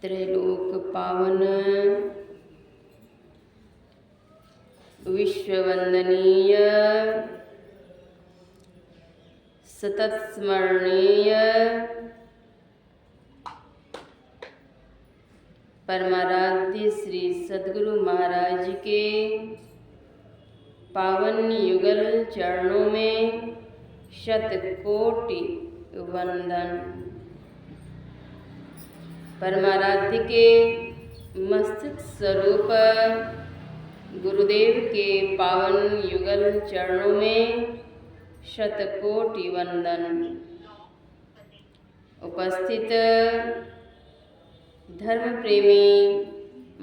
त्रैलोक पावन विश्ववंदनीय सतत स्मरणीय परमाराध्य श्री सद्गुरु महाराज के पावन युगल चरणों में शतकोटि वंदन। परमाराध्य के मस्तक स्वरूप गुरुदेव के पावन युगल चरणों में शतकोटि वंदन। उपस्थित धर्म प्रेमी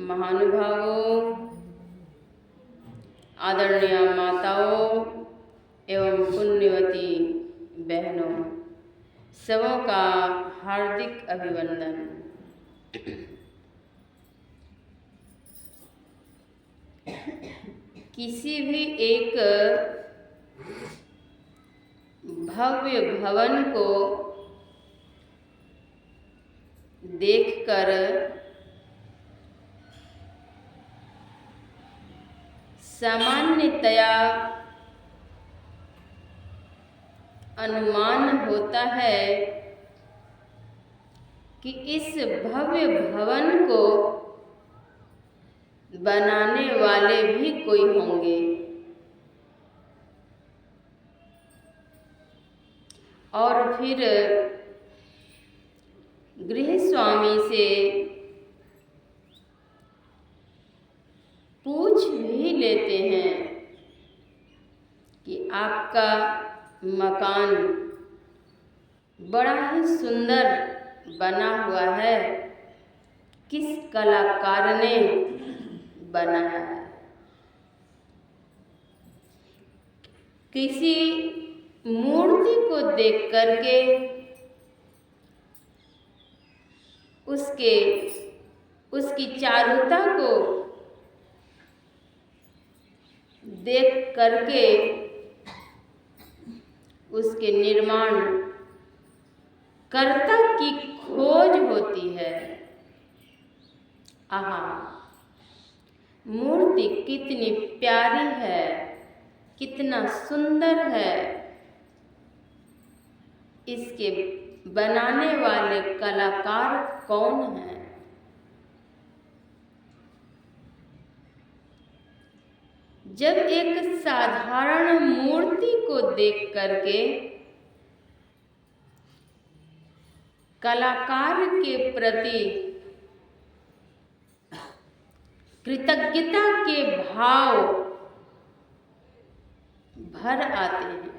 महानुभावों, आदरणीय माताओं एवं पुण्यवती बहनों, सबों का हार्दिक अभिवंदन। किसी भी एक भव्य भवन को देखकर सामान्यतया अनुमान होता है कि इस भव्य भवन को बनाने वाले भी कोई होंगे और फिर गृह स्वामी से पूछ भी लेते हैं कि आपका मकान बड़ा ही सुंदर बना हुआ है, किस कलाकार ने बनाया है। किसी मूर्ति को देख करके उसकी चारुता को देख करके उसके निर्माण कर्ता की खोज होती है। आहा, मूर्ति कितनी प्यारी है, कितना सुंदर है, इसके बनाने वाले कलाकार कौन हैं? जब एक साधारण मूर्ति को देख करके कलाकार के प्रति कृतज्ञता के भाव भर आते हैं,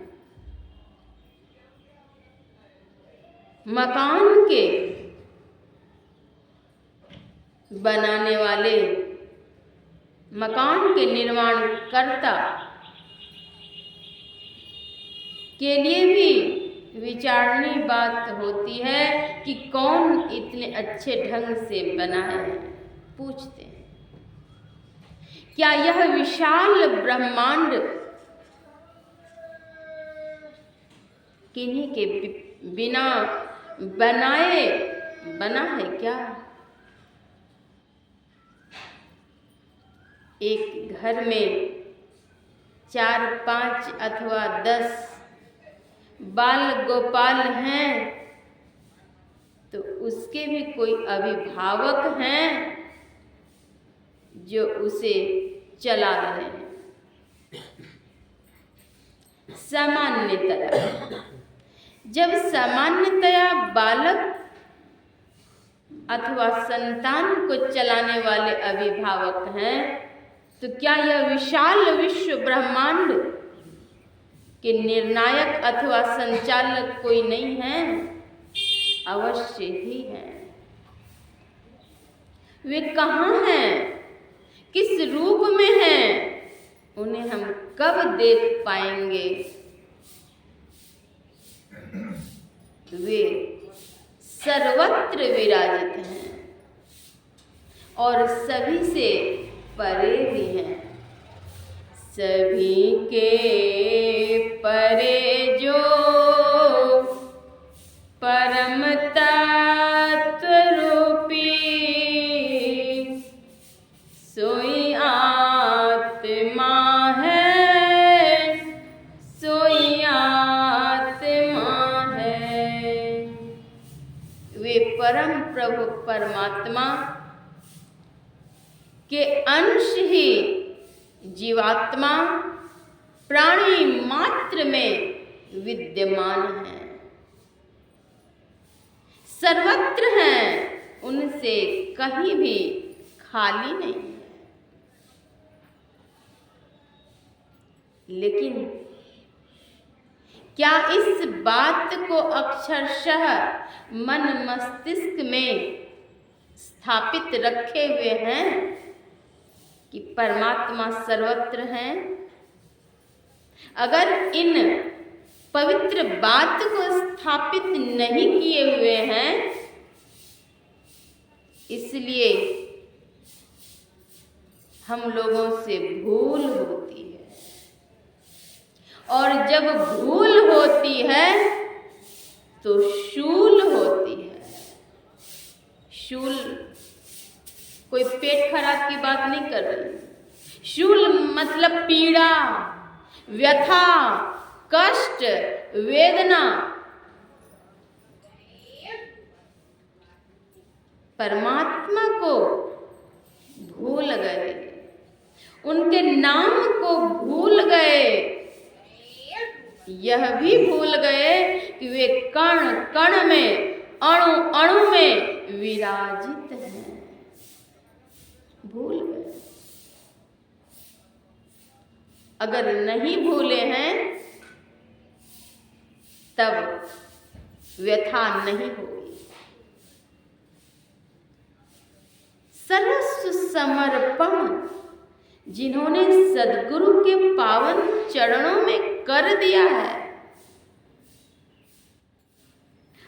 मकान के बनाने वाले, मकान के निर्माण कर्ता के लिए भी विचारनीय बात होती है कि कौन इतने अच्छे ढंग से बनाए हैं। पूछते हैं, क्या यह विशाल ब्रह्मांड किन्हीं के बिना बना है क्या? एक घर में 4, 5 अथवा 10 बाल गोपाल हैं तो उसके भी कोई अभिभावक हैं जो उसे चला रहे हैं। सामान्यतया जब सामान्यतया बालक अथवा संतान को चलाने वाले अभिभावक हैं तो क्या यह विशाल विश्व ब्रह्मांड के निर्णायक अथवा संचालक कोई नहीं है? अवश्य ही है। वे कहाँ हैं, किस रूप में हैं, उन्हें हम कब देख पाएंगे? वे सर्वत्र विराजित हैं और सभी से परे भी हैं। सभी के परे जो परम तत्व रूपी सोई आत्मा है, सोई आत्मा है। वे परम प्रभु परमात्मा के अंश ही जीवात्मा प्राणी मात्र में विद्यमान है, सर्वत्र हैं, उनसे कहीं भी खाली नहीं है। लेकिन क्या इस बात को अक्षरशः मन मस्तिष्क में स्थापित रखे हुए हैं कि परमात्मा सर्वत्र हैं? अगर इन पवित्र बात को स्थापित नहीं किए हुए हैं, इसलिए हम लोगों से भूल होती है, और जब भूल होती है तो शूल होती है। शूल कोई पेट खराब की बात नहीं कर रही। शूल मतलब पीड़ा, व्यथा, कष्ट, वेदना परमात्मा को भूल गए, उनके नाम को भूल गए, यह भी भूल गए कि वे कण कण में, अणु अणु में विराजित हैं। भूल गए। अगर नहीं भूले हैं तब व्यथा नहीं होगी। सर्वस्व समर्पण जिन्होंने सद्गुरु के पावन चरणों में कर दिया है,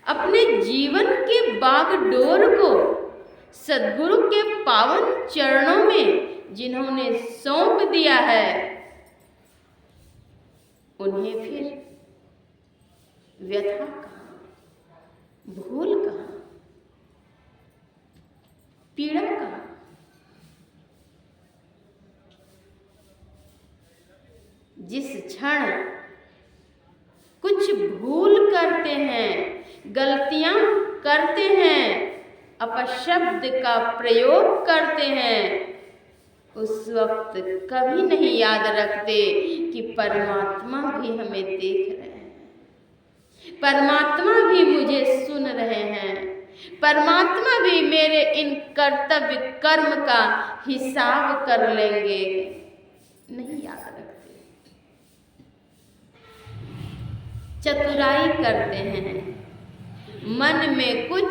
अपने जीवन के बागडोर को सद्गुरु के पावन चरणों में जिन्होंने सौंप दिया है, उन्हें फिर व्यथा कहाँ, भूल कहाँ, पीड़ा कहाँ। जिस क्षण कुछ भूल करते हैं, गलतियां करते हैं, अपशब्द का प्रयोग करते हैं, उस वक्त कभी नहीं याद रखते कि परमात्मा भी हमें देख रहे हैं, परमात्मा भी मुझे सुन रहे हैं, परमात्मा भी मेरे इन कर्तव्य कर्म का हिसाब कर लेंगे। नहीं याद रखते, चतुराई करते हैं, मन में कुछ,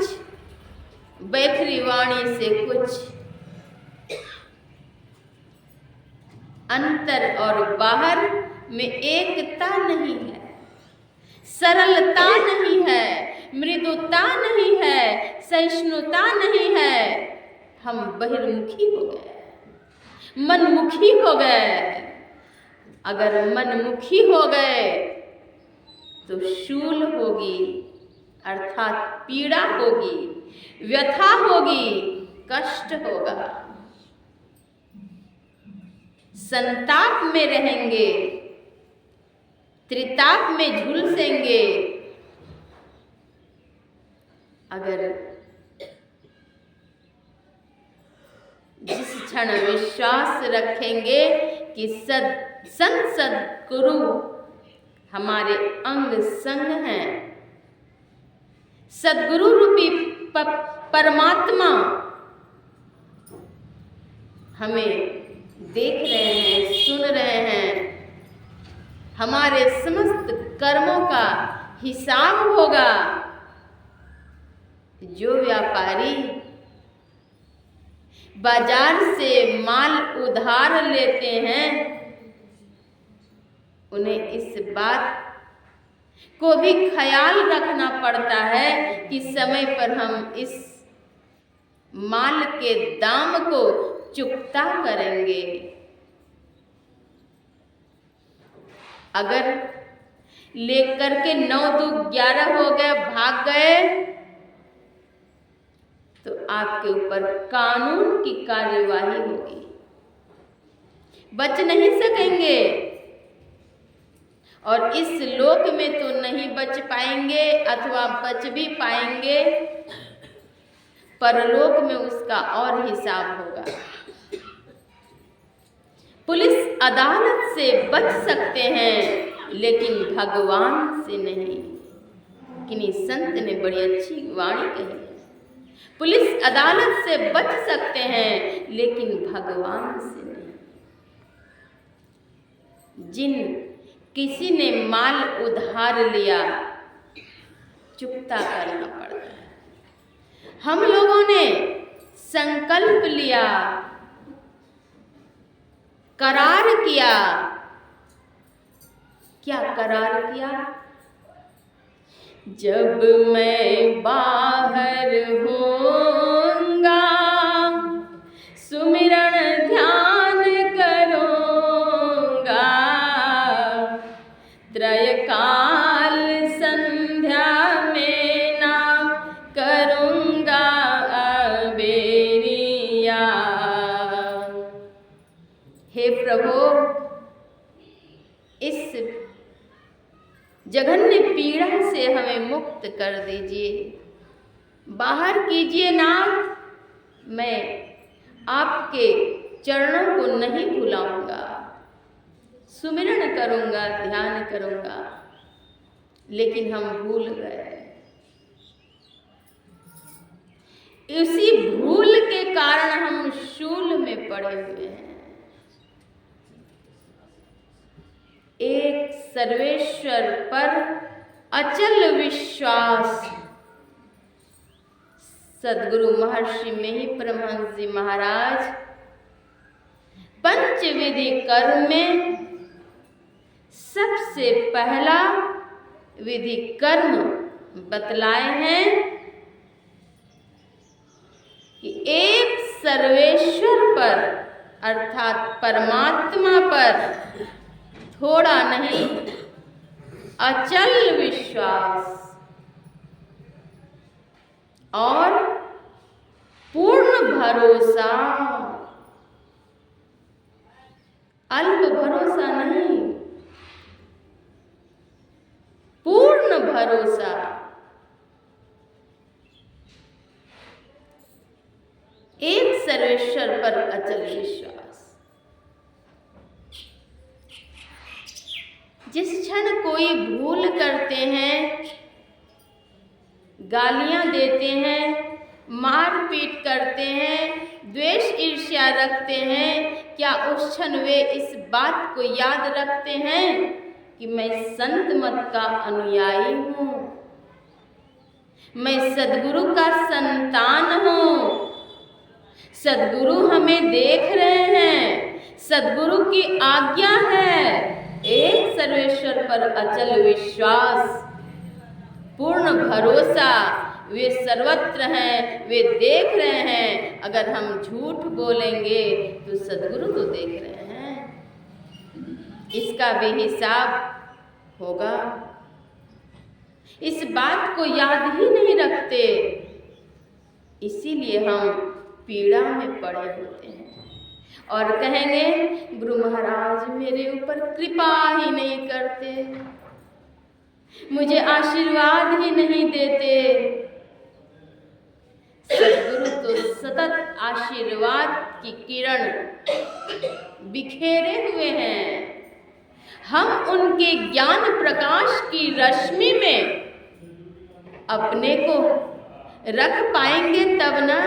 बैखरी वाणी से कुछ, अंतर और बाहर में एकता नहीं है, सरलता नहीं है, मृदुता नहीं है, सहिष्णुता नहीं है। हम बहिर्मुखी हो गए, मनमुखी हो गए। अगर मनमुखी हो गए तो शूल होगी, अर्थात पीड़ा होगी, व्यथा होगी, कष्ट होगा, संताप में रहेंगे, त्रिताप में झुलसेंगे। अगर जिस क्षण विश्वास रखेंगे कि संत सद्गुरु हमारे अंग संग हैं, सद्गुरु रूपी परमात्मा हमें देख रहे हैं, सुन रहे हैं, हमारे समस्त कर्मों का हिसाब होगा। जो व्यापारी बाजार से माल उधार लेते हैं, उन्हें इस बात को भी ख्याल रखना पड़ता है कि समय पर हम इस माल के दाम को चुकता करेंगे। अगर लेकर के 9 दू 11 हो गए, भाग गए, तो आपके ऊपर कानून की कार्यवाही होगी, बच नहीं सकेंगे। और इस लोक में तो नहीं बच पाएंगे, अथवा बच भी पाएंगे, परलोक में उसका और हिसाब होगा। पुलिस अदालत से बच सकते हैं, लेकिन भगवान से नहीं। किन्हीं संत ने बड़ी अच्छी वाणी कही, पुलिस अदालत से बच सकते हैं, लेकिन भगवान से नहीं। जिन किसी ने माल उधार लिया, चुकता करना पड़ता है। हम लोगों ने संकल्प लिया, करार किया। क्या करार किया? जब मैं बाहर होऊंगा, सुमिरन ध्यान करूंगा, त्रयकाल संध्या में नाम करूंगा बेरिया। हे प्रभु, इस जघन्य पीड़ा से हमें मुक्त कर दीजिए। बाहर कीजिए नाथ, मैं आपके चरणों को नहीं भुलाऊंगा, सुमिरन करूंगा, ध्यान करूंगा, लेकिन हम भूल गए। इसी भूल के कारण हम शूल में पड़े हुए हैं। एक सर्वेश्वर पर अचल विश्वास सद्गुरु महर्षि मेहि परमहंस जी महाराज पंचविधि कर्म में सबसे पहला विधि कर्म बतलाए हैं कि एक सर्वेश्वर पर अर्थात परमात्मा पर थोड़ा नहीं, अचल विश्वास और पूर्ण भरोसा, अल्प भरोसा नहीं, पूर्ण भरोसा। एक सर्वेश्वर पर अचल विश्वास। जिस क्षण कोई भूल करते हैं, गालियां देते हैं, मारपीट करते हैं, द्वेष ईर्ष्या रखते हैं, क्या उस क्षण वे इस बात को याद रखते हैं कि मैं संत मत का अनुयायी हूँ, मैं सद्गुरु का संतान हूँ, सद्गुरु हमें देख रहे हैं, सद्गुरु की आज्ञा है। एक सर्वेश्वर पर अचल विश्वास, पूर्ण भरोसा, वे सर्वत्र हैं, वे देख रहे हैं। अगर हम झूठ बोलेंगे तो सद्गुरु तो देख रहे हैं, इसका भी हिसाब होगा। इस बात को याद ही नहीं रखते, इसीलिए हम पीड़ा में पड़े होते हैं और कहेंगे गुरु महाराज मेरे ऊपर कृपा ही नहीं करते, मुझे आशीर्वाद ही नहीं देते। सद्गुरु तो सतत आशीर्वाद की किरण बिखेरे हुए हैं। हम उनके ज्ञान प्रकाश की रश्मि में अपने को रख पाएंगे तब ना।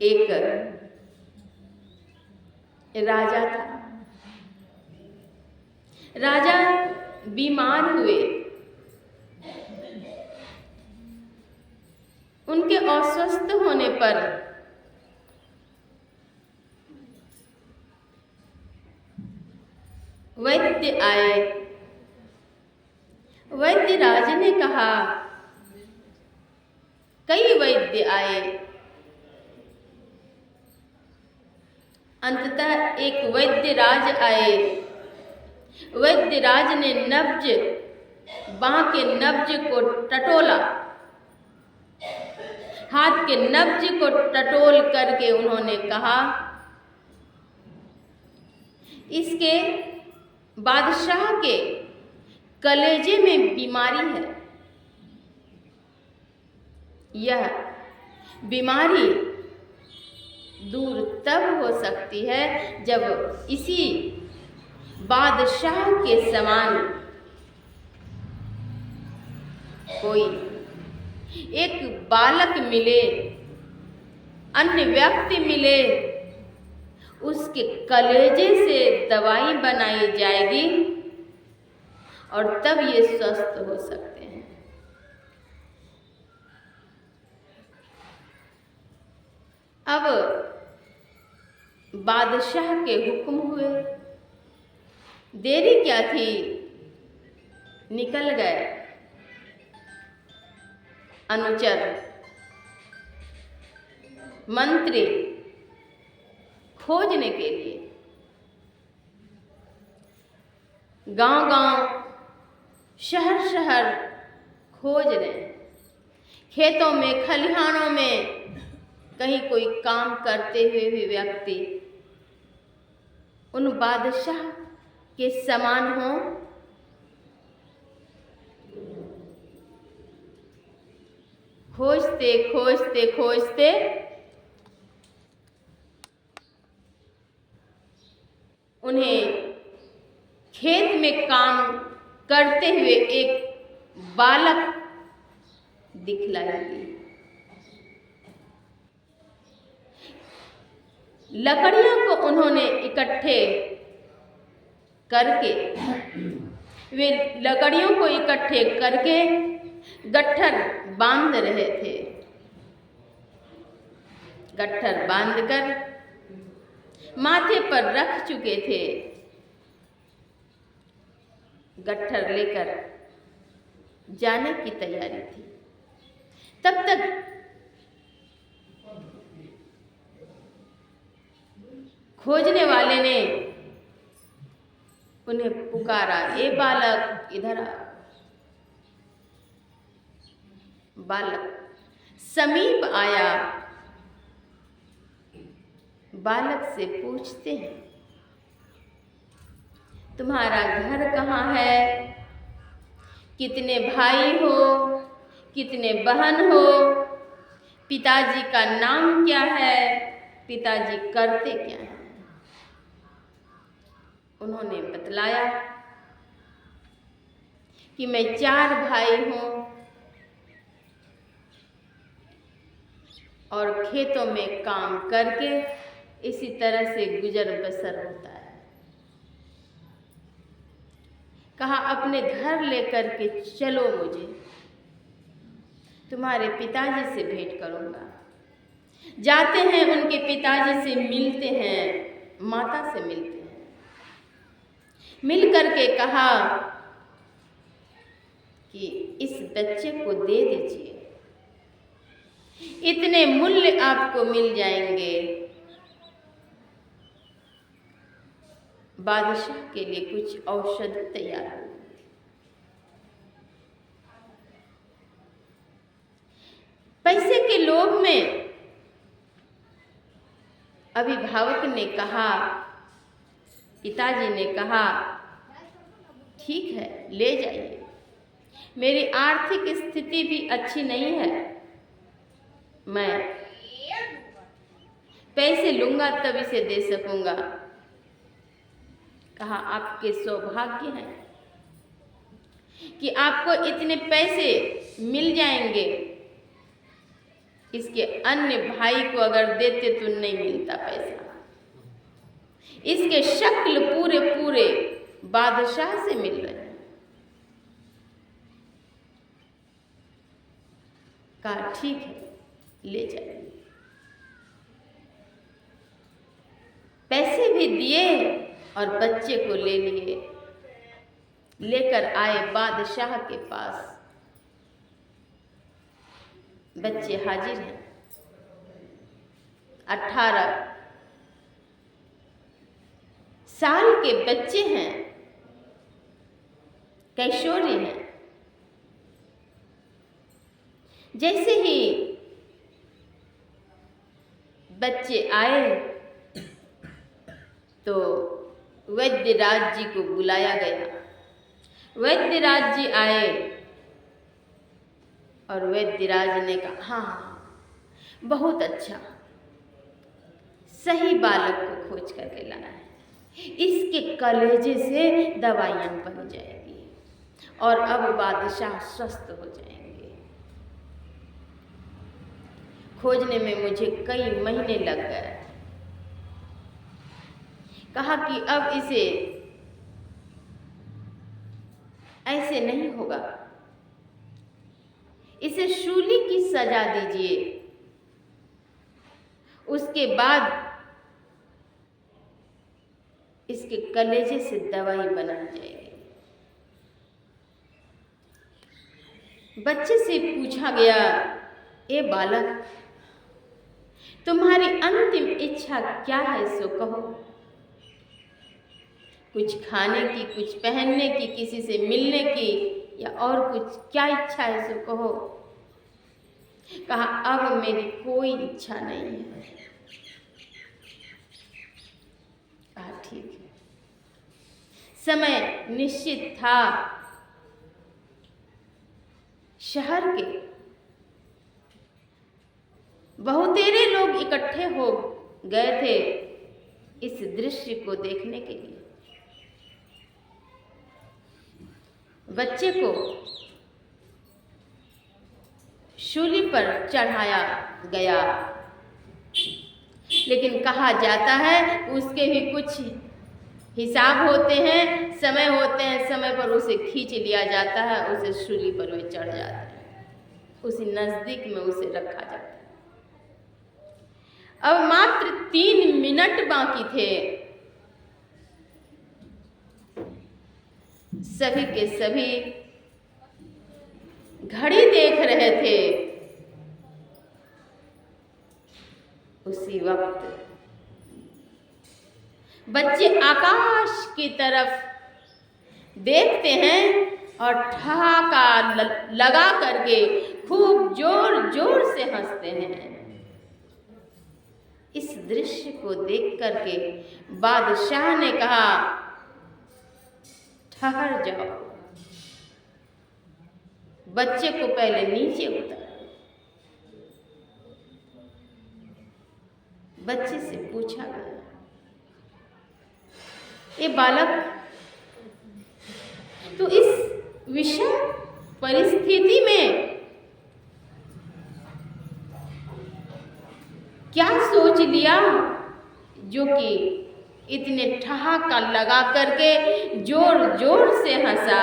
एक राजा था, राजा बीमार हुए, उनके अस्वस्थ होने पर वैद्य आए। वैद्य राज ने कहा, कई वैद्य आए, अंततः एक वैद्य राज आए। वैद्य राज ने नब्ज, बांह के नब्ज को टटोला, हाथ के नब्ज को टटोल करके उन्होंने कहा, इसके बादशाह के कलेजे में बीमारी है, यह बीमारी दूर तब हो सकती है जब इसी बादशाह के समान कोई एक बालक मिले, अन्य व्यक्ति मिले, उसके कलेजे से दवाई बनाई जाएगी और तब ये स्वस्थ हो सकते हैं। अब बादशाह के हुक्म हुए, देरी क्या थी, निकल गए अनुचर, मंत्री खोजने के लिए। गांव-गांव, शहर-शहर खोज रहे, खेतों में, खलिहानों में कहीं कोई काम करते हुए भी व्यक्ति उन बादशाह के समान हो। खोजते खोजते खोजते उन्हें खेत में काम करते हुए एक बालक दिखलाई दी। लकड़ियों को उन्होंने इकट्ठे करके वे लकड़ियों को इकट्ठे करके गट्ठर बांध रहे थे। गट्ठर बांधकर माथे पर रख चुके थे। गट्ठर लेकर जाने की तैयारी थी। तब तक खोजने वाले ने उन्हें पुकारा, ए बालक इधर आ। बालक समीप आया। बालक से पूछते हैं, तुम्हारा घर कहाँ है? कितने भाई हो? कितने बहन हो? पिताजी का नाम क्या है? पिताजी करते क्या हैं? उन्होंने बतलाया कि मैं 4 भाई हूँ और खेतों में काम करके इसी तरह से गुजर बसर होता है। कहा अपने घर लेकर के चलो, मुझे तुम्हारे पिताजी से भेंट करूँगा। जाते हैं, उनके पिताजी से मिलते हैं, माता से मिलते हैं। मिल करके कहा कि इस बच्चे को दे दीजिए, इतने मूल्य आपको मिल जाएंगे। बादशाह के लिए कुछ औषध तैयार हो। पैसे के लोभ में अभिभावक ने कहा, पिताजी ने कहा, ठीक है ले जाइए, मेरी आर्थिक स्थिति भी अच्छी नहीं है, मैं पैसे लूंगा तब इसे दे सकूंगा। कहा आपके सौभाग्य है कि आपको इतने पैसे मिल जाएंगे, इसके अन्य भाई को अगर देते तो नहीं मिलता पैसा। इसके शक्ल पूरे पूरे बादशाह से मिल रहे हैं। कहा ठीक है ले जाइए। पैसे भी दिए और बच्चे को ले लिए। लेकर आए बादशाह के पास। बच्चे हाजिर हैं। 18 साल के बच्चे हैं, किशोरी हैं। जैसे ही बच्चे आए तो वैद्यराज जी को बुलाया गया। वैद्यराज जी आए और वैद्यराज ने कहा हाँ बहुत अच्छा, सही बालक को खोज करके लाना है, इसके कलेजे से दवाइयाँ बन जाएगी और अब बादशाह स्वस्थ हो जाएंगे। खोजने में मुझे कई महीने लग गए। कहा कि अब इसे ऐसे नहीं होगा, इसे शूली की सजा दीजिए, उसके बाद इसके कलेजे से दवाई बनाई जाएगी। बच्चे से पूछा गया, ए बालक तुम्हारी अंतिम इच्छा क्या है सो कहो। कुछ खाने की, कुछ पहनने की, किसी से मिलने की या और कुछ क्या इच्छा है सो कहो। कहा अब मेरी कोई इच्छा नहीं है। कहा ठीक है। समय निश्चित था। शहर के बहुतेरे लोग इकट्ठे हो गए थे इस दृश्य को देखने के लिए। बच्चे को शूली पर चढ़ाया गया, लेकिन कहा जाता है उसके भी कुछ हिसाब होते हैं, समय होते हैं, समय पर उसे खींच लिया जाता है, उसे शूली पर वे चढ़ जाते हैं, उसी नजदीक में उसे रखा जाता है। अब मात्र 3 मिनट बाकी थे। सभी के सभी घड़ी देख रहे थे। उसी वक्त बच्चे आकाश की तरफ देखते हैं और ठहाका लगा करके खूब जोर जोर से हंसते हैं। इस दृश्य को देख करके बादशाह ने कहा, ठहर जाओ, बच्चे को पहले नीचे उतारो। बच्चे से पूछा गया, ये बालक, तो इस विषम परिस्थिति में क्या सोच लिया जो कि इतने ठहाका लगा करके जोर जोर से हंसा?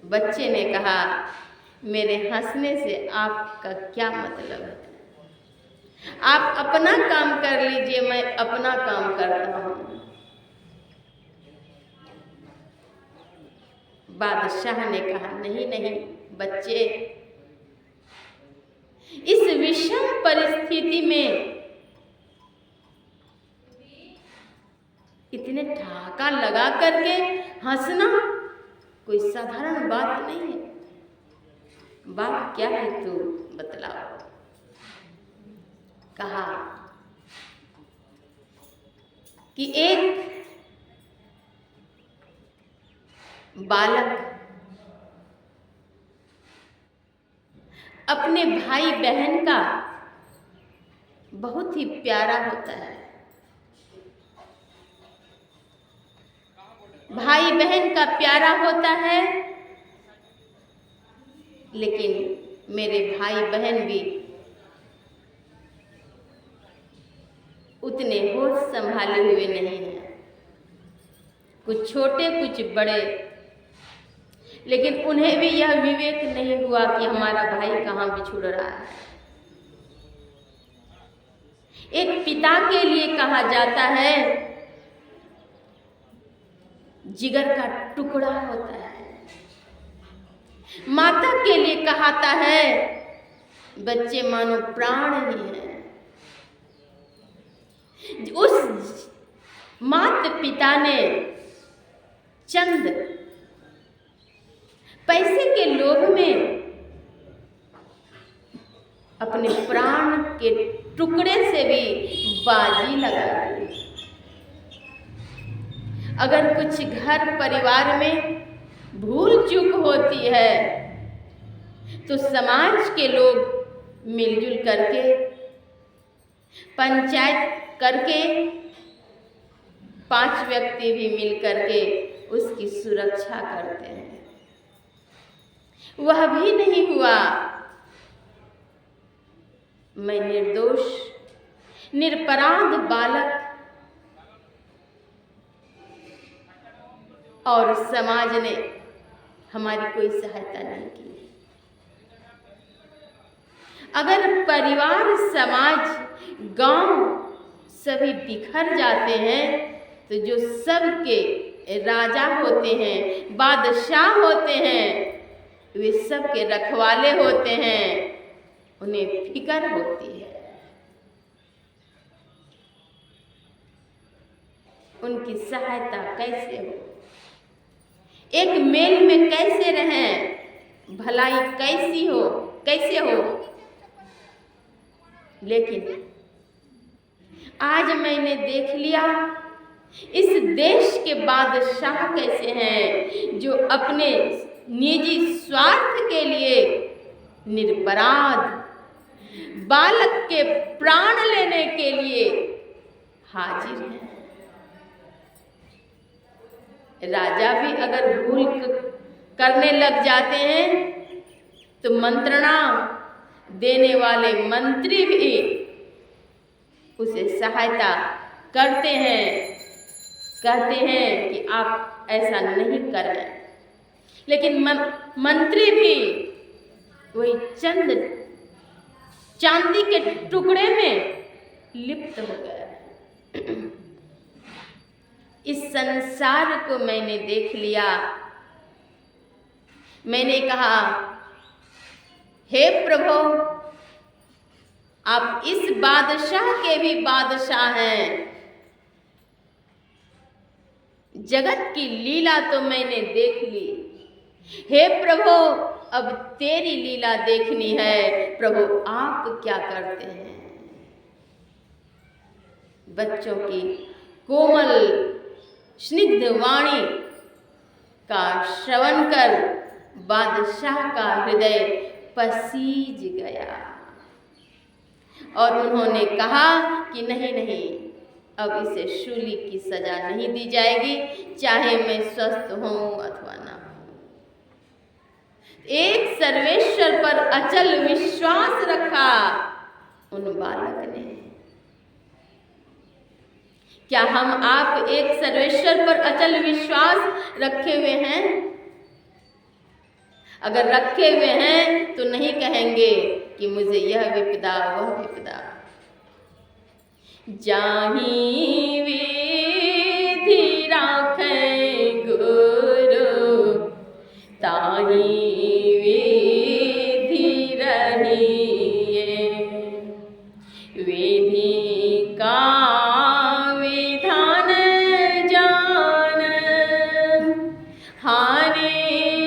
बच्चे ने कहा, मेरे हंसने से आपका क्या मतलब है? आप अपना काम कर लीजिए, मैं अपना काम करता हूं। बादशाह ने कहा, नहीं नहीं बच्चे, इस विषम परिस्थिति में इतने ठहाका लगा करके हंसना कोई साधारण बात नहीं है। बात क्या है तू बतलाओ। कहा कि एक बालक अपने भाई बहन का बहुत ही प्यारा होता है। भाई बहन का प्यारा होता है, लेकिन मेरे भाई बहन भी उतने होश संभाले हुए नहीं हैं। कुछ छोटे कुछ बड़े, लेकिन उन्हें भी यह विवेक नहीं हुआ कि हमारा भाई कहाँ बिछुड़ रहा है। एक पिता के लिए कहा जाता है जिगर का टुकड़ा होता है, माता के लिए कहाता है बच्चे मानो प्राण ही हैं। उस माता पिता ने चंद पैसे के लोभ में अपने प्राण के टुकड़े से भी बाजी लगा दी। अगर कुछ घर परिवार में भूल चूक होती है तो समाज के लोग मिलजुल करके, पंचायत करके, 5 व्यक्ति भी मिल करके उसकी सुरक्षा करते हैं। वह भी नहीं हुआ। मैं निर्दोष निरपराध बालक और समाज ने हमारी कोई सहायता नहीं की। अगर परिवार, समाज, गांव सभी बिखर जाते हैं तो जो सबके राजा होते हैं, बादशाह होते हैं, वे सबके रखवाले होते हैं, उन्हें फिक्र होती है। उनकी सहायता कैसे हो, एक मेल में कैसे रहें, भलाई कैसी हो, कैसे हो। लेकिन आज मैंने देख लिया इस देश के बादशाह कैसे हैं जो अपने निजी स्वार्थ के लिए निरपराध बालक के प्राण लेने के लिए हाजिर हैं। राजा भी अगर भूल करने लग जाते हैं तो मंत्रणा देने वाले मंत्री भी उसे सहायता करते हैं, कहते हैं कि आप ऐसा नहीं करें। लेकिन मंत्री भी वही चंद चांदी के टुकड़े में लिप्त हो गए। इस संसार को मैंने देख लिया। मैंने कहा, हे प्रभु, आप इस बादशाह के भी बादशाह हैं। जगत की लीला तो मैंने देख ली। हे प्रभु, अब तेरी लीला देखनी है। प्रभु, आप क्या करते हैं? बच्चों की कोमल स्निग्ध वाणी का श्रवण कर बादशाह का हृदय पसीज गया और उन्होंने कहा कि नहीं नहीं, अब इसे शूली की सजा नहीं दी जाएगी, चाहे मैं स्वस्थ हूं अथवा ना हूं। एक सर्वेश्वर पर अचल विश्वास रखा उन बालक ने। क्या हम आप एक सर्वेश्वर पर अचल विश्वास रखे हुए हैं? अगर रखे हुए हैं तो नहीं कहेंगे कि मुझे यह विपदा वह विपदा। जाहि विधि राखें गुरु, ताहि विधि रहिए। विधि का विधान जान, हानि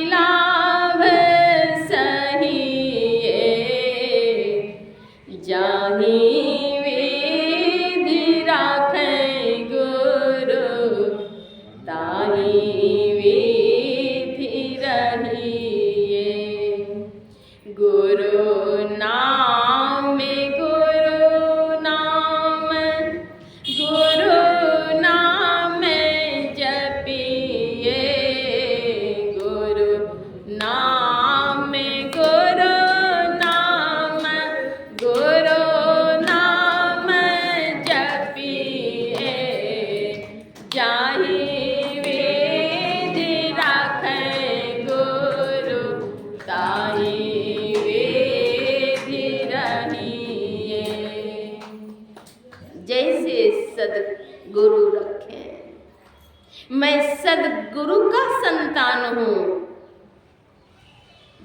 लाभ सहिए। जाहि सदगुरु रखे। मैं सदगुरु का संतान हूं।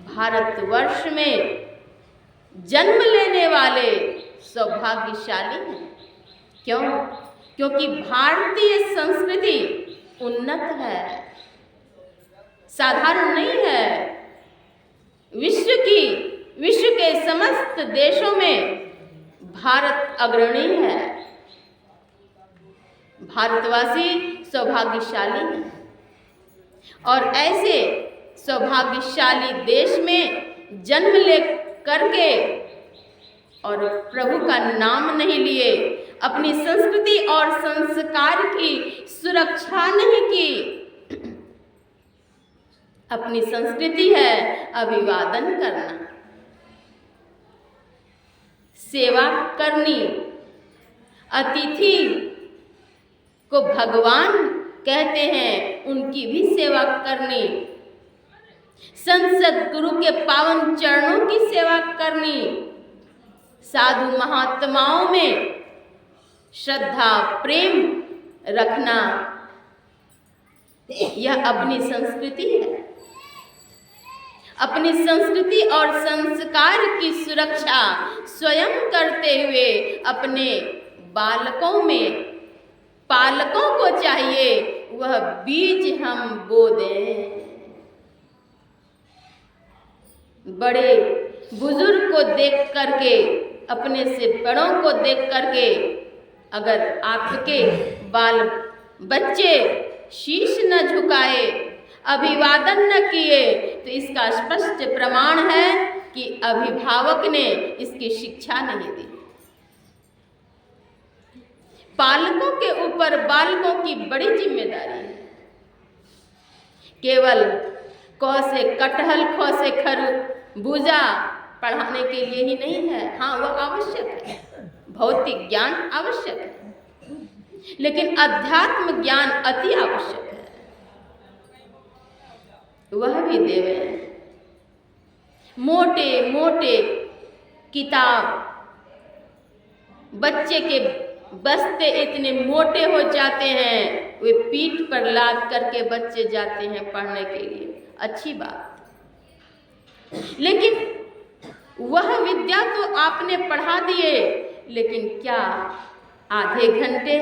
भारतवर्ष में जन्म लेने वाले सौभाग्यशाली हैं। क्यों? क्योंकि भारतीय संस्कृति उन्नत है, साधारण नहीं है। विश्व के समस्त देशों में भारत अग्रणी है। भारतवासी सौभाग्यशाली हैं और ऐसे सौभाग्यशाली देश में जन्म ले करके और प्रभु का नाम नहीं लिए, अपनी संस्कृति और संस्कार की सुरक्षा नहीं की। अपनी संस्कृति है अभिवादन करना, सेवा करनी, अतिथि को भगवान कहते हैं उनकी भी सेवा करनी, संसद गुरु के पावन चरणों की सेवा करनी, साधु महात्माओं में श्रद्धा प्रेम रखना, यह अपनी संस्कृति है। अपनी संस्कृति और संस्कार की सुरक्षा स्वयं करते हुए अपने बालकों में पालकों को चाहिए वह बीज हम बो दें। बड़े बुजुर्ग को देख करके, अपने से बड़ों को देख करके अगर आपके बाल बच्चे शीश न झुकाए, अभिवादन न किए, तो इसका स्पष्ट प्रमाण है कि अभिभावक ने इसकी शिक्षा नहीं दी। पालकों के ऊपर बालकों की बड़ी जिम्मेदारी है। केवल क से कटहल, ख से खरबूजा पढ़ाने के लिए ही नहीं है। हाँ, वह आवश्यक है, भौतिक ज्ञान आवश्यक है, लेकिन अध्यात्म ज्ञान अति आवश्यक है, वह भी देवें। मोटे मोटे किताब बच्चे के बस्ते इतने मोटे हो जाते हैं, वे पीठ पर लाद करके बच्चे जाते हैं पढ़ने के लिए, अच्छी बात, लेकिन वह विद्या तो आपने पढ़ा दिए, लेकिन क्या आधे घंटे,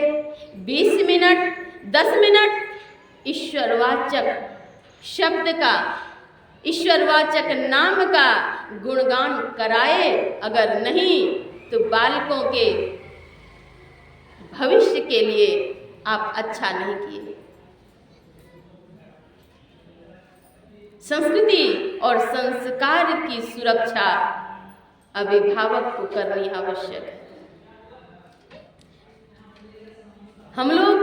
20 मिनट, 10 मिनट ईश्वरवाचक शब्द का, ईश्वरवाचक नाम का गुणगान कराए? अगर नहीं तो बालकों के भविष्य के लिए आप अच्छा नहीं किए। संस्कृति और संस्कार की सुरक्षा अभिभावक को करनी आवश्यक है। हम लोग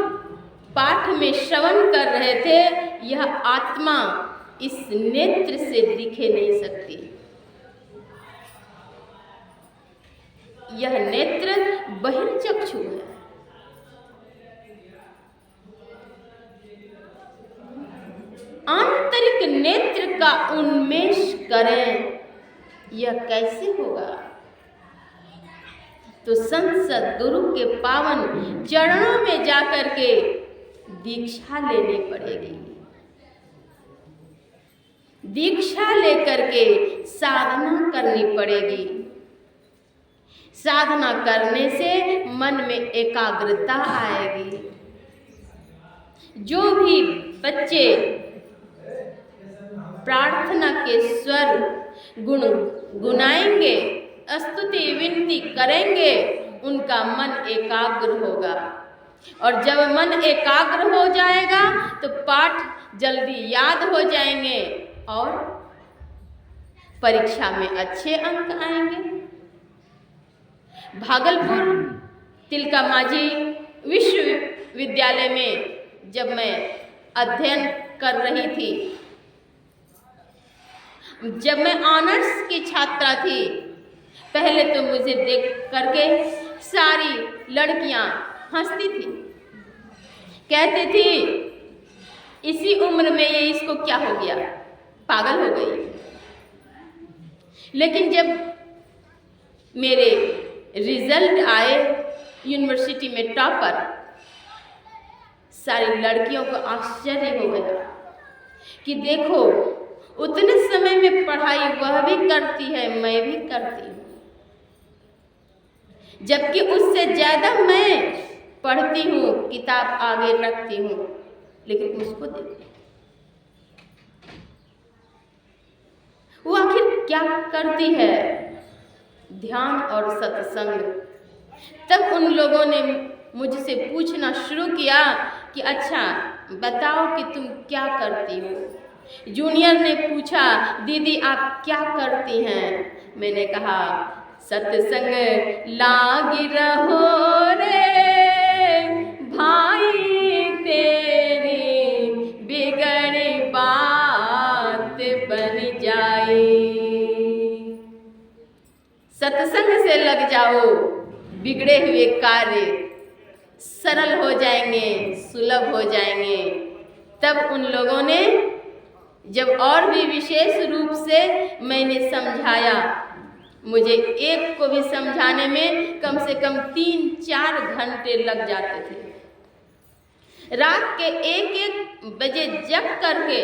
पाठ में श्रवण कर रहे थे, यह आत्मा इस नेत्र से दिखे नहीं सकती। यह नेत्र बहिर्चक्षु है। आंतरिक नेत्र का उन्मेष करें, यह कैसे होगा? तो संत सद्गुरु के पावन चरणों में जाकर के दीक्षा लेनी पड़ेगी। दीक्षा लेकर के साधना करनी पड़ेगी। साधना करने से मन में एकाग्रता आएगी। जो भी बच्चे प्रार्थना के स्वर गुनाएंगे, स्तुति विनती करेंगे, उनका मन एकाग्र होगा, और जब मन एकाग्र हो जाएगा तो पाठ जल्दी याद हो जाएंगे और परीक्षा में अच्छे अंक आएंगे। भागलपुर तिलका मांझी विश्वविद्यालय में जब मैं अध्ययन कर रही थी, जब मैं ऑनर्स की छात्रा थी, पहले तो मुझे देख करके सारी लड़कियां हंसती थी, कहती थी इसी उम्र में ये इसको क्या हो गया, पागल हो गई। लेकिन जब मेरे रिजल्ट आए यूनिवर्सिटी में टॉपर, सारी लड़कियों को आश्चर्य हो गया कि देखो उतने समय में पढ़ाई वह भी करती है, मैं भी करती हूँ, जबकि उससे ज़्यादा मैं पढ़ती हूँ, किताब आगे रखती हूँ, लेकिन उसको देखो वो आखिर क्या करती है, ध्यान और सत्संग। तब उन लोगों ने मुझसे पूछना शुरू किया कि अच्छा बताओ कि तुम क्या करती हो। जूनियर ने पूछा दीदी आप क्या करती हैं। मैंने कहा सत्संग लागी रहो रे भाई, तेरी बिगड़ी बात बन जाए। सत्संग से लग जाओ, बिगड़े हुए कार्य सरल हो जाएंगे, सुलभ हो जाएंगे। तब उन लोगों ने जब और भी विशेष रूप से मैंने समझाया, मुझे एक को भी समझाने में कम से कम 3-4 घंटे लग जाते थे। रात के 1-1 बजे जग करके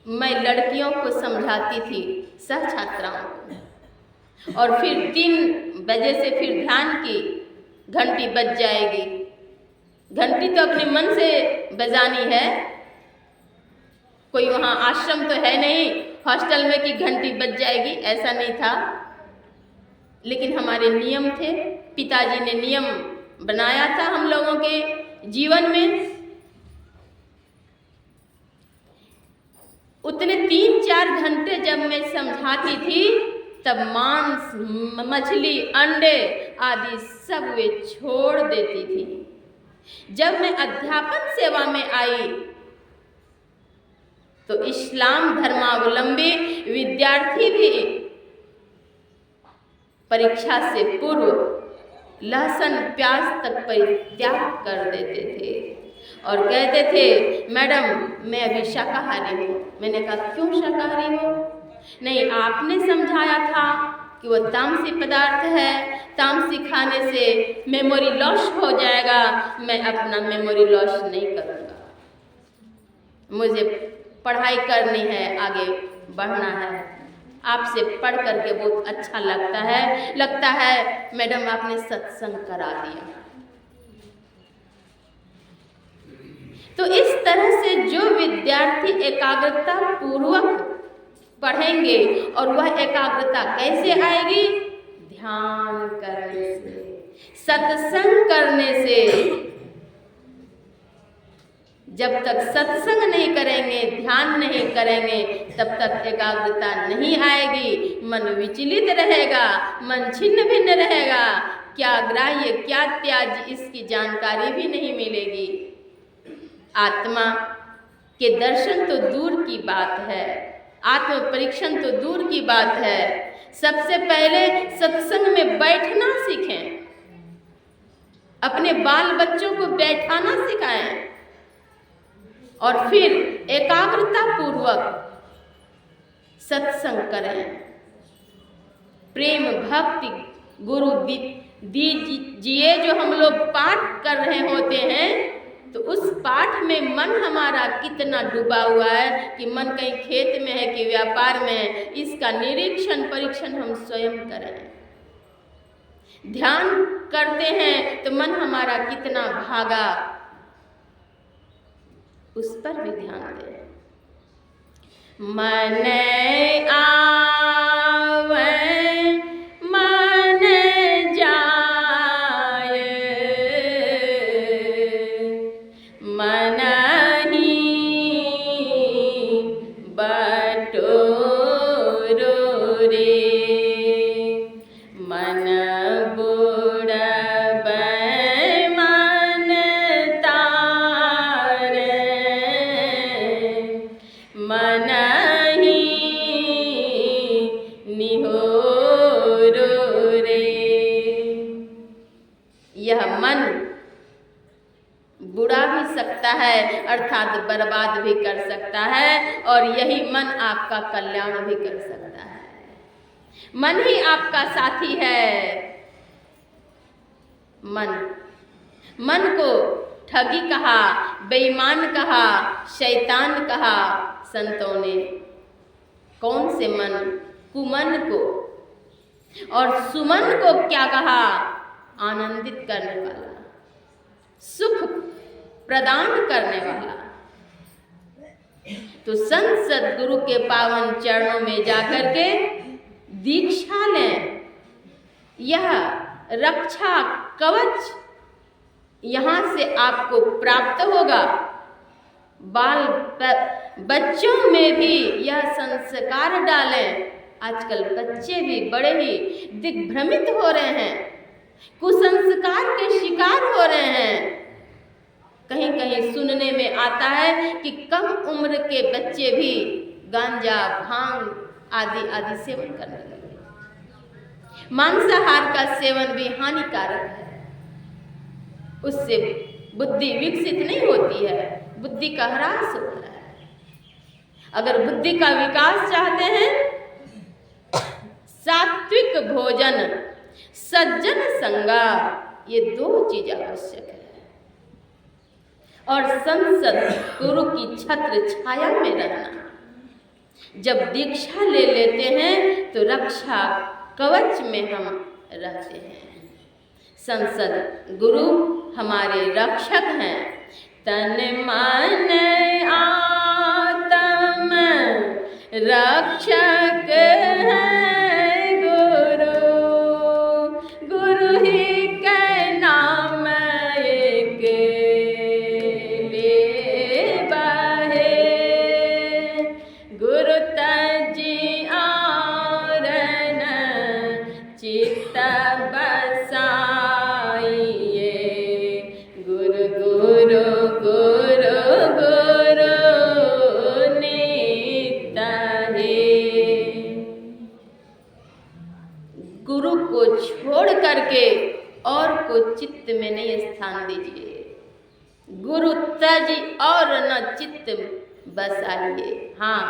मैं लड़कियों को समझाती थी, सह छात्राओं को, और फिर 3 बजे से फिर ध्यान की घंटी बज जाएगी। घंटी तो अपने मन से बजानी है, कोई वहाँ आश्रम तो है नहीं हॉस्टल में कि घंटी बज जाएगी, ऐसा नहीं था। लेकिन हमारे नियम थे, पिताजी ने नियम बनाया था हम लोगों के जीवन में उतने 3-4 घंटे जब मैं समझाती थी तब मांस, मछली, अंडे आदि सब वे छोड़ देती थी। जब मैं अध्यापन सेवा में आई तो इस्लाम धर्मावलंबी विद्यार्थी भी परीक्षा से पूर्व लहसुन प्याज तक परित्याग कर देते थे और कहते थे मैडम मैं अभी शाकाहारी हूँ। मैंने कहा क्यों शाकाहारी हो? नहीं, आपने समझाया था कि वो तामसी पदार्थ है, तामसी खाने से मेमोरी लॉस हो जाएगा। मैं अपना मेमोरी लॉस नहीं करूँगा, मुझे पढ़ाई करनी है, आगे बढ़ना है। आपसे पढ़ करके बहुत अच्छा लगता है मैडम आपने सत्संग करा दिया। तो इस तरह से जो विद्यार्थी एकाग्रता पूर्वक पढ़ेंगे, और वह एकाग्रता कैसे आएगी? ध्यान करने से, सत्संग करने से। जब तक सत्संग नहीं करेंगे, ध्यान नहीं करेंगे, तब तक एकाग्रता नहीं आएगी। मन विचलित रहेगा, मन छिन्न भिन्न रहेगा, क्या ग्राह्य क्या त्याज्य इसकी जानकारी भी नहीं मिलेगी। आत्मा के दर्शन तो दूर की बात है, आत्म परीक्षण तो दूर की बात है। सबसे पहले सत्संग में बैठना सीखें, अपने बाल बच्चों को बैठाना सिखाएं और फिर एकाग्रता पूर्वक सत्संग करें। प्रेम भक्ति गुरु दीजिए जो हम लोग पाठ कर रहे होते हैं, तो उस पाठ में मन हमारा कितना डूबा हुआ है कि मन कहीं खेत में है कि व्यापार में है, इसका निरीक्षण परीक्षण हम स्वयं करें। ध्यान करते हैं तो मन हमारा कितना भागा, उस पर भी ध्यान दें। मन आवे मन जाए, मन ही बटोरो रे, मन बुड़बै मन तारे, मन ही निहोरो रे। यह मन बुरा भी सकता है अर्थात बर्बाद भी कर सकता है, और यही मन आपका कल्याण भी कर सकता है। मन ही आपका साथी है। मन को ठगी कहा, बेईमान कहा, शैतान कहा संतों ने। कौन से मन? कुमन को। और सुमन को क्या कहा? आनंदित करने वाला, सुख प्रदान करने वाला। तो संत सद्गुरु के पावन चरणों में जाकर के दीक्षा लें। यह रक्षा कवच यहाँ से आपको प्राप्त होगा। बाल बच्चों में भी यह संस्कार डालें। आजकल बच्चे भी बड़े ही दिग्भ्रमित हो रहे हैं, कुसंस्कार के शिकार हो रहे हैं। कहीं कहीं सुनने में आता है कि कम उम्र के बच्चे भी गांजा, भांग आदि आदि सेवन करने लगे। मांसाहार का सेवन भी हानिकारक है, उससे बुद्धि विकसित नहीं होती है, बुद्धि का ह्रास होता है। अगर बुद्धि का विकास चाहते हैं, सात्विक भोजन, सज्जन संगा, ये 2 चीज आवश्यक है। और संसद गुरु की छत्र छाया में रहना। जब दीक्षा ले लेते हैं तो रक्षा कवच में हम रहते हैं। संसद गुरु हमारे रक्षक हैं। तन मन आत्म रक्षक है गुरु, गुरु ही के नाम एक गुरु गुरु गुरु नित है। गुरु को छोड़ करके और को चित्त में नहीं स्थान दीजिए। गुरु तज और न चित्त बसाइए। हाँ,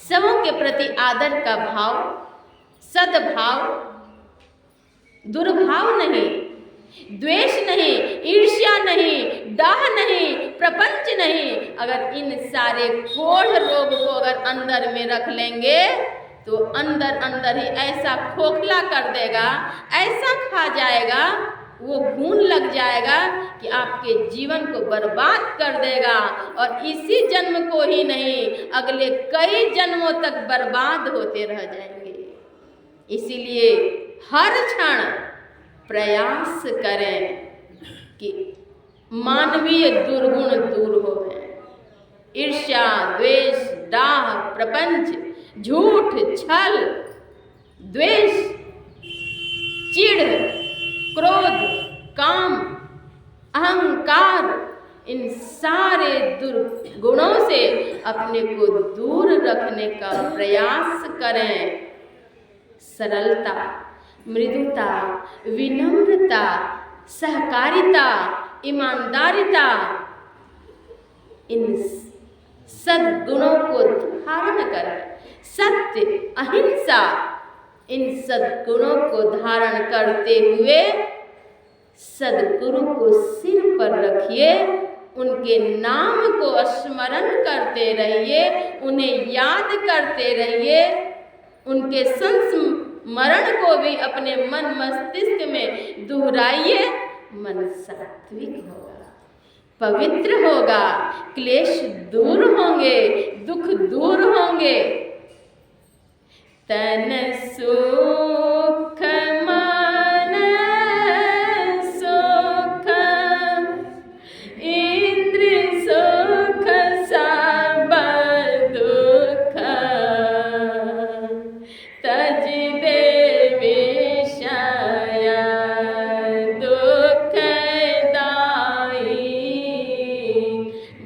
सबों के प्रति आदर का भाव, सद्भाव, दुर्भाव नहीं, द्वेष नहीं, ईर्ष्या नहीं, डाह नहीं, प्रपंच नहीं। अगर इन सारे कोढ़ रोग को अगर अंदर में रख लेंगे तो अंदर अंदर ही ऐसा खोखला कर देगा, ऐसा खा जाएगा, वो घून लग जाएगा कि आपके जीवन को बर्बाद कर देगा। और इसी जन्म को ही नहीं, अगले कई जन्मों तक बर्बाद होते रह जाएंगे। इसीलिए हर क्षण प्रयास करें कि मानवीय दुर्गुण दूर हो जाए। ईर्ष्या, द्वेष, डाह, प्रपंच, झूठ, छल, द्वेष, चिढ़, क्रोध, काम, अहंकार, इन सारे दुर्गुणों से अपने को दूर रखने का प्रयास करें। सरलता, मृदुता, विनम्रता, सहकारिता, ईमानदारिता, इन सद्गुणों को धारण करें। सत्य, अहिंसा, इन सद्गुणों को धारण करते हुए सद्गुरु को सिर पर रखिए, उनके नाम को स्मरण करते रहिए, उन्हें याद करते रहिए, उनके संस्मरण को भी अपने मन मस्तिष्क में दोहराइए। मन सात्विक होगा, पवित्र होगा, क्लेश दूर होंगे, दुख दूर होंगे। तन सुख मन सुख, इंद्र सुख सब दुख, तज दे विषय दुख दाई,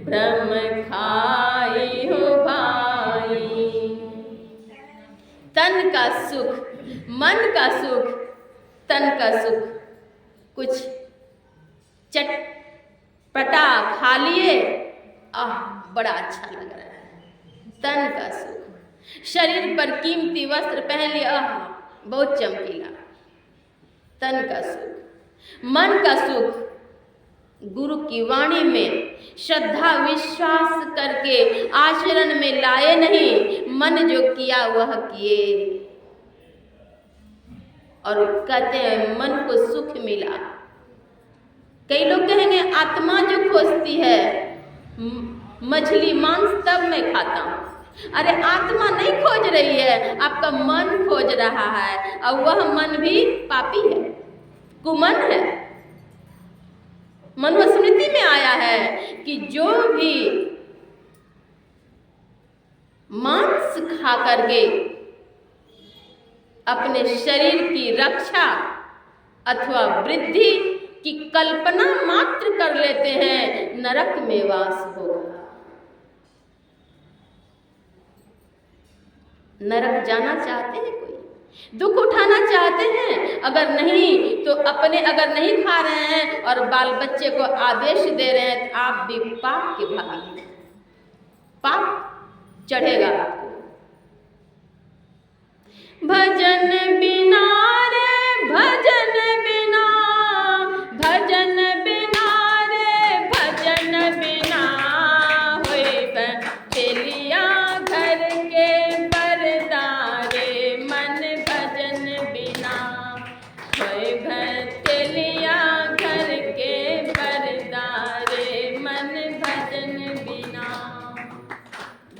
भ्रम खाई हो भाई। तन का सुख, मन का सुख, तन का सुख कुछ चटपटा खा लिए, आह बड़ा अच्छा लग रहा है। तन का सुख, शरीर पर कीमती वस्त्र पहन लिया, आह बहुत चमकीला। तन का सुख। मन का सुख, गुरु की वाणी में श्रद्धा विश्वास करके आचरण में लाए नहीं, मन जो किया वह किए। और कहते हैं मन को सुख मिला। कई लोग कहेंगे आत्मा जो खोजती है मछली मांस तब मैं खाता हूँ। अरे आत्मा नहीं खोज रही है, आपका मन खोज रहा है, और वह मन भी पापी है, कुमन है। मनुस्मृति में आया है कि जो भी मांस खा करके अपने शरीर की रक्षा अथवा वृद्धि की कल्पना मात्र कर लेते हैं, नरक में वास होगा। नरक जाना चाहते हैं? कोई दुख उठाना चाहते हैं? अगर नहीं तो अपने, अगर नहीं खा रहे हैं और बाल बच्चे को आदेश दे रहे हैं, तो आप भी पाप के भागी हैं, पाप चढ़ेगा आपको। भजन बिना रे भजन बिना, भजन बिना रे भजन बिना, होए चलिया घर के परदारे, मन भजन बिना, होए चलिया घर के परदारे, मन भजन बिना।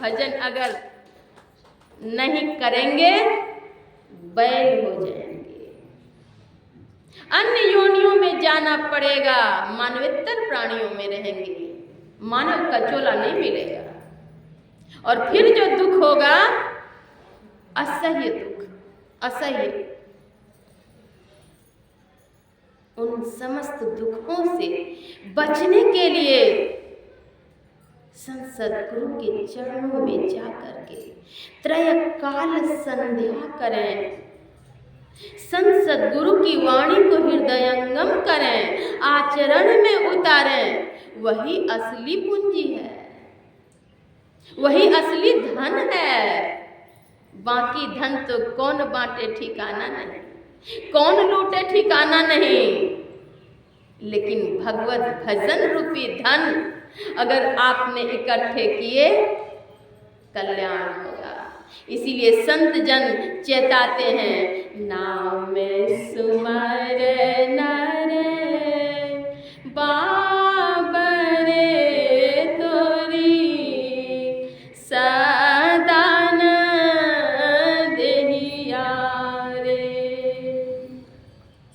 भजन अगर नहीं करेंगे बैल हो जाएंगे, अन्य योनियों में जाना पड़ेगा, मानवेतर प्राणियों में रहेंगे, मानव का चोला नहीं मिलेगा। और फिर जो दुख होगा असह्य दुख, असह्य। उन समस्त दुखों से बचने के लिए संत सद्गुरु के चरणों में जा करके त्रयकाल संध्या करें, संत सद्गुरु की वाणी को हृदयंगम करें, आचरण में उतारें। वही असली पूंजी है, वही असली धन है। बाकी धन तो कौन बांटे ठिकाना नहीं, कौन लूटे ठिकाना नहीं, लेकिन भगवत भजन रूपी धन अगर आपने इकट्ठे किए, कल्याण होगा। इसीलिए संत जन चेताते हैं, नाम में सुमर नर बाबर तोरी सदान देहिया रे।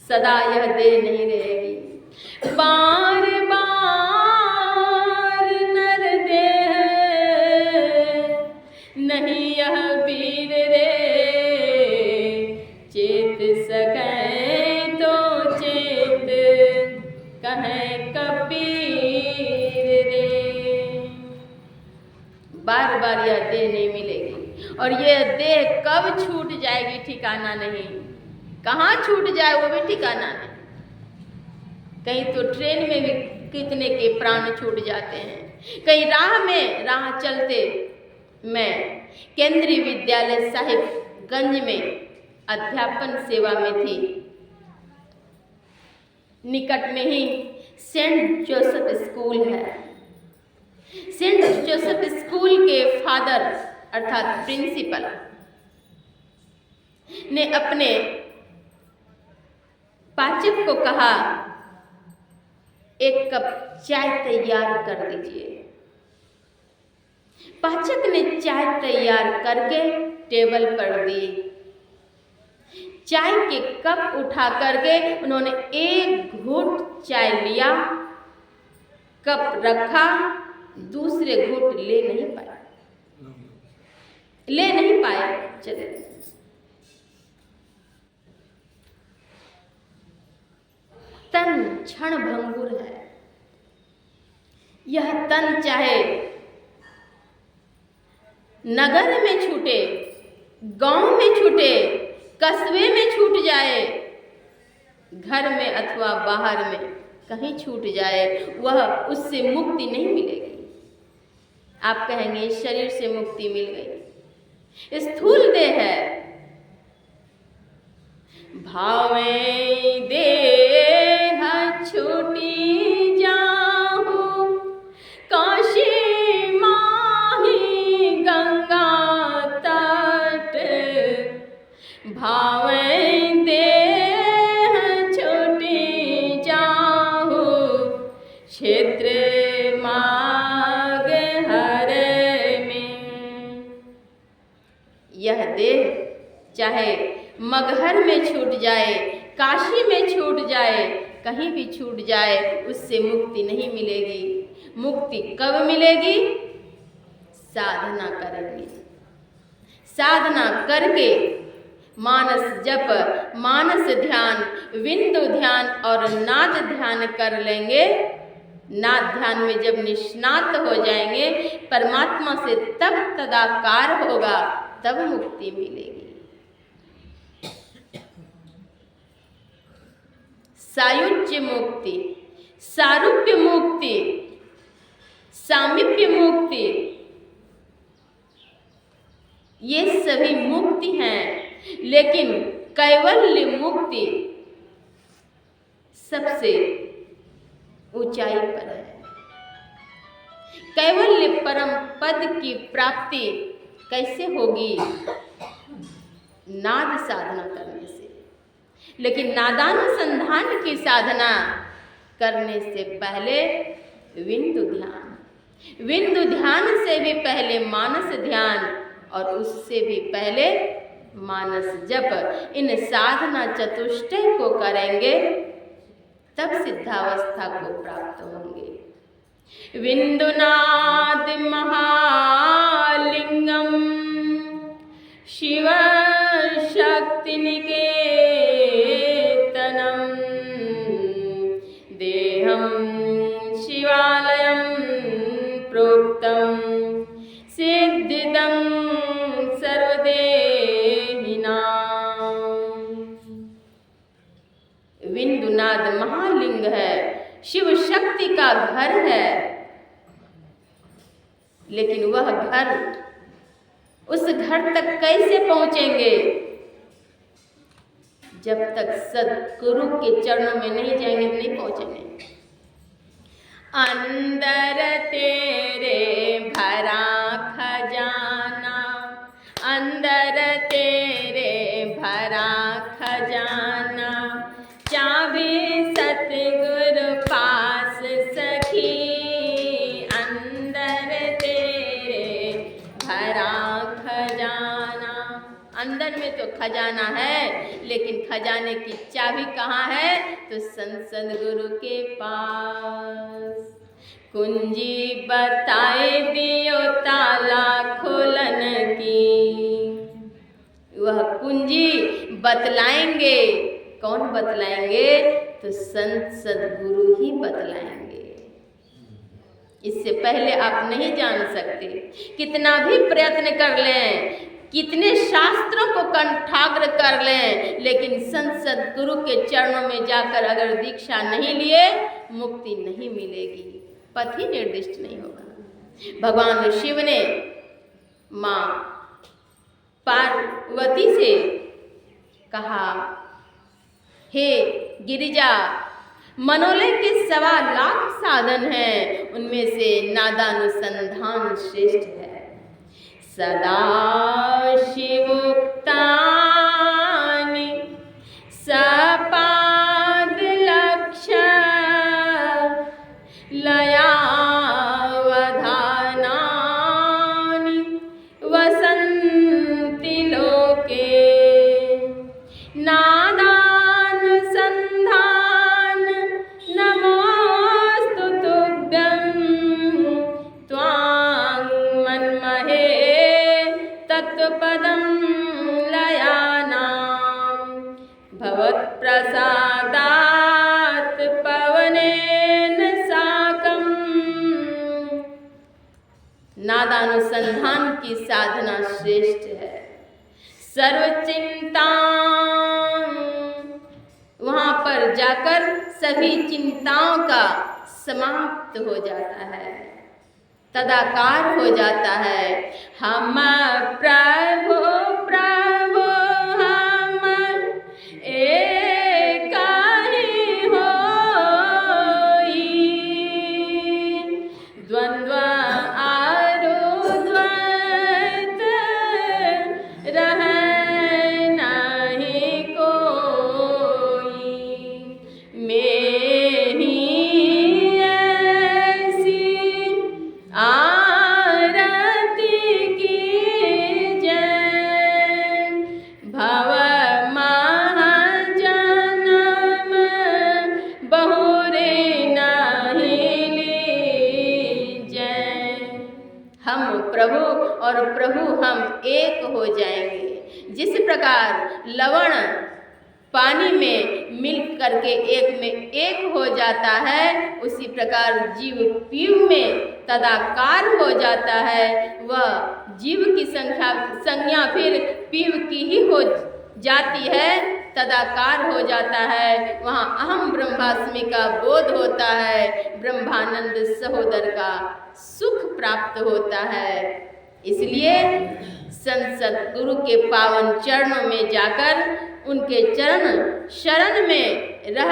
सदा यह दे नहीं रहेगी, बार बार नर देह नहीं यह वीर रे, चेत सकै तो चेत कहे कबीर रे। बार बार यह देह नहीं मिलेगी, और यह देह कब छूट जाएगी ठिकाना नहीं, कहाँ छूट जाए वो भी ठिकाना नहीं। कहीं तो ट्रेन में भी कितने के प्राण छूट जाते हैं, कहीं राह चलते। मैं केंद्रीय विद्यालय साहिबगंज में अध्यापन सेवा में थी। निकट में ही सेंट जोसेफ स्कूल है। सेंट जोसेफ स्कूल के फादर अर्थात प्रिंसिपल ने अपने पाचक को कहा, एक कप चाय तैयार कर दीजिए। पाचक ने चाय तैयार करके टेबल पर दी। चाय के कप उठा करके उन्होंने एक घूंट चाय लिया, कप रखा, दूसरे घूंट ले नहीं पाए। चले तन क्षण भंगुर है। यह तन चाहे नगर में छूटे, गांव में छूटे, कस्बे में छूट जाए, घर में अथवा बाहर में कहीं छूट जाए, वह उससे मुक्ति नहीं मिलेगी। आप कहेंगे इस शरीर से मुक्ति मिल गई, स्थूल देह है। भावें देह छूटी जाहु, काशी माही गंगा तट। भावें देह छूटी जाहु, क्षेत्र माग हर में। यह देह चाहे मगहर में छूट जाए, काशी में छूट जाए, कहीं भी छूट जाए, उससे मुक्ति नहीं मिलेगी। मुक्ति कब मिलेगी? साधना करेंगे। साधना करके मानस जप, मानस ध्यान, बिंदु ध्यान और नाद ध्यान कर लेंगे। नाद ध्यान में जब निष्णात हो जाएंगे, परमात्मा से तब तदाकार होगा, तब मुक्ति मिलेगी। सायुज्य मुक्ति, सारूप्य मुक्ति, सामीप्य मुक्ति, ये सभी मुक्ति हैं, लेकिन कैवल्य मुक्ति सबसे ऊंचाई पर है। कैवल्य परम पद की प्राप्ति कैसे होगी? नाद साधना करने से। लेकिन नादानुसंधान की साधना करने से पहले बिंदु ध्यान, बिंदु ध्यान से भी पहले मानस ध्यान, और उससे भी पहले मानस जप। इन साधना चतुष्टय को करेंगे तब सिद्धावस्था को प्राप्त होंगे। बिंदुनाद महालिंगम शिव शक्ति निकेतनम, शांति का घर है, लेकिन वह घर, उस घर तक कैसे पहुंचेंगे? जब तक सद्गुरु के चरणों में नहीं जाएंगे नहीं पहुंचेंगे। अंदर तेरे भरा खजाना, अंदर तेरे भरा खजाना, चाबी सतगुरु पास सखी, अंदर तेरे भरा खजाना। अंदर में तो खजाना है, लेकिन खजाने की चाबी कहाँ है? तो संत सद्गुरु के पास। कुंजी बताए दियो ताला खोलन की, वह कुंजी बतलाएंगे। कौन बतलाएंगे? तो संत सद्गुरु ही बतलाएंगे। इससे पहले आप नहीं जान सकते। कितना भी प्रयत्न कर लें, कितने शास्त्रों को कंठाग्र कर लें, लेकिन संत सद्गुरु के चरणों में जाकर अगर दीक्षा नहीं लिए, मुक्ति नहीं मिलेगी, पथ ही निर्दिष्ट नहीं होगा। भगवान शिव ने माँ पार्वती से कहा, हे गिरिजा, मनोलय के 1.25 लाख साधन हैं, उनमें से नादानुसंधान श्रेष्ठ है। सदा शिवोक्तानि सपाद लक्ष्य लयावधानानि वसन्ति लोके, नादानुसन्धान नमोस्तु तुभ्यं, त्वां मन्महे तत्पदं लयानां, भवत्प्रसादात् पवनेन साकं। नादानुसंधान की साधना श्रेष्ठ है। सर्वचिंता, वहाँ पर जाकर सभी चिंताओं का समाप्त हो जाता है, तदाकार हो जाता है। हम प्रभु प्रभु हम एक ही होई, द्वंद्व आरु द्वैत रहे नहीं कोई, मैं ही आरती की जय, भव महाजन्म बहुरे नहीं लीजय। हम प्रभु और प्रभु हम एक हो जाएंगे। जिस प्रकार लवण पानी में मिल करके एक में एक हो जाता है, उसी प्रकार जीव पीव में तदाकार हो जाता है। वह जीव की संज्ञा फिर पीव की ही हो जाती है, तदाकार हो जाता है। वहाँ अहम ब्रह्मास्मि का बोध होता है, ब्रह्मानंद सहोदर का सुख प्राप्त होता है। इसलिए संत सद्गुरु के पावन चरणों में जाकर उनके चरण शरण में रह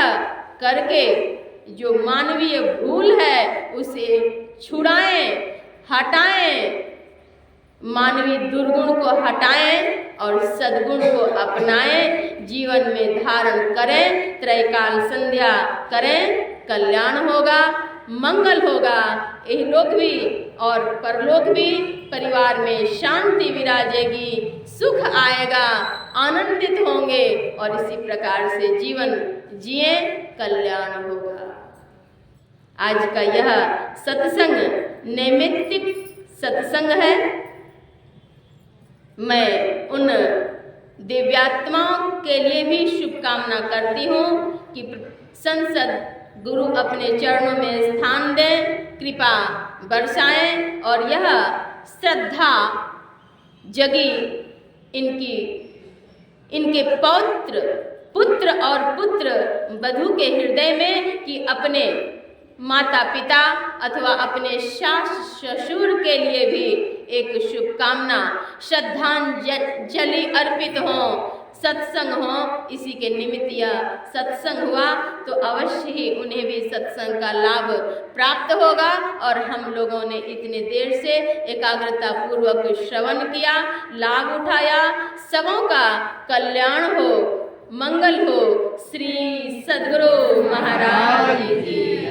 करके जो मानवीय भूल है उसे छुड़ाएं, हटाएं, मानवीय दुर्गुण को हटाएं और सद्गुण को अपनाएं, जीवन में धारण करें, त्रैकाल संध्या करें, कल्याण होगा, मंगल होगा, इहलोक भी और परलोक भी। परिवार में शांति विराजेगी, सुख आएगा, आनंदित होंगे और इसी प्रकार से जीवन जिए, कल्याण होगा। आज का यह सत्संग नैमित्तिक सत्संग है। मैं उन दिव्यात्माओं के लिए भी शुभकामना करती हूँ कि संत गुरु अपने चरणों में स्थान दें, कृपा बरसाएं और यह श्रद्धा जगी इनके पुत्र और पुत्र वधू के हृदय में कि अपने माता पिता अथवा अपने सास ससुर के लिए भी एक शुभकामना, श्रद्धांजलि अर्पित हो, सत्संग हो। इसी के निमित्त यह सत्संग हुआ, तो अवश्य ही उन्हें भी सत्संग का लाभ प्राप्त होगा। और हम लोगों ने इतने देर से एकाग्रता पूर्वक श्रवण किया, लाभ उठाया। सबों का कल्याण हो, मंगल हो। श्री सद्गुरु महाराज की